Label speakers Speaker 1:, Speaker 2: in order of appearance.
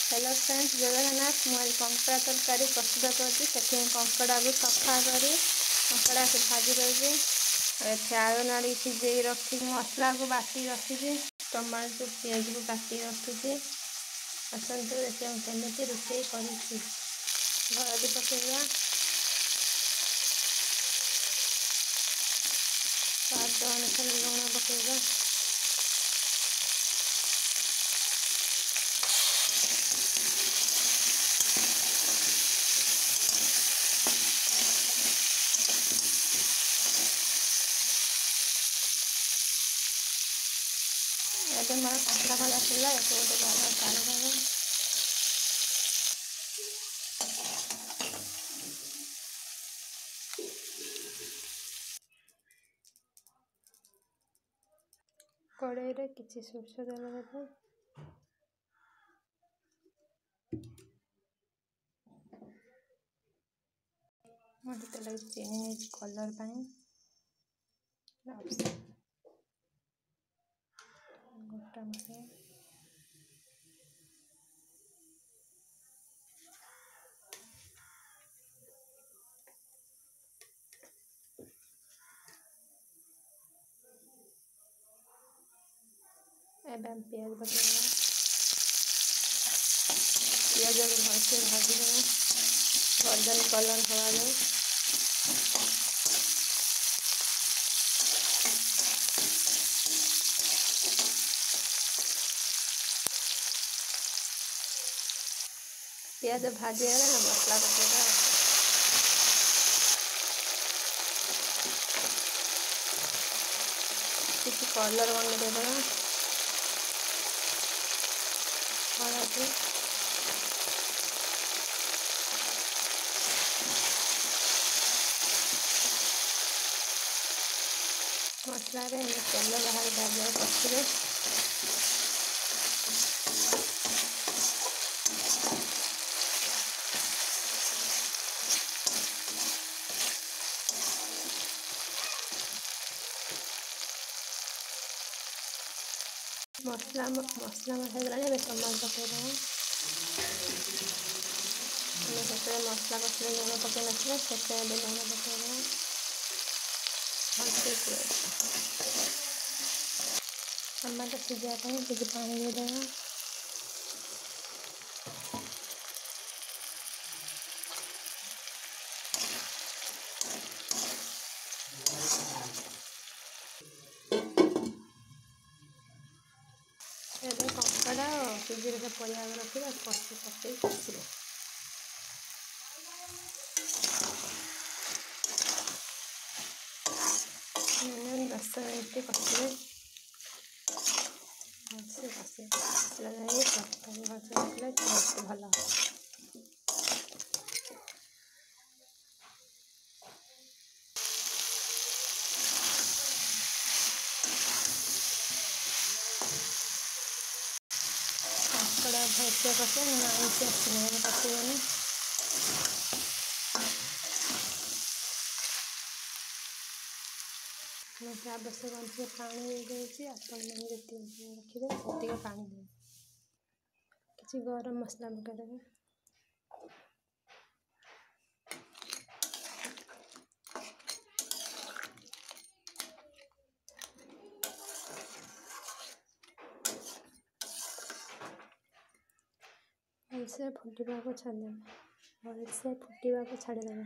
Speaker 1: Hello friends, जय जगन्नाथ। मुझे कंकड़ा तरकारी प्रस्तुत करती कंकड़ा को सफा कर कंकड़ा को भाजी कर आलू नाड़ी सिझे रखी मसला को बाटी रखी टमाटो पियाज को काटी रखी आसतु देखिए केमी रोषे कर हलदी पकड़ा स्वाद अनुसार लुण पकड़ा ये मोर कपड़ा भजा पड़ा एक गोटे जगह काढ़ी कड़ाई रे किसी सोरष तेल देते मुझे तेल चीनी नहीं कलर गोटा मसला एवं प्याज पकेगा प्याज को भलसे भाजी देना गोल्डन कलर हवा जाए प्याज भाजी मसला पकेगा किसी कलर बन देना हल्दी मसला तेल बाहर भाजा पकड़े मसला होगा टमाटो पकईदेव से मसला कषे लुण पकई ना से लुण पकईदेव टमाटो सिझापी किसी पानी देदेव कंकड़ा सिझे परिया रखी कषि पकई कषिबे 10 मिनट कषिबे भलसे कषिबे तरकारी भलसे रखले टेस्ट भल कंकड़ा भलसे कषे नाई से कषिबेनि मुझे आवश्यक अनुसार पानी देती आपड़ी रखिए से पानी दे किसी गरम मसला पकईदेवे भलसे फुटा को छाड़देवे भलसे फुटा को छाड़देवे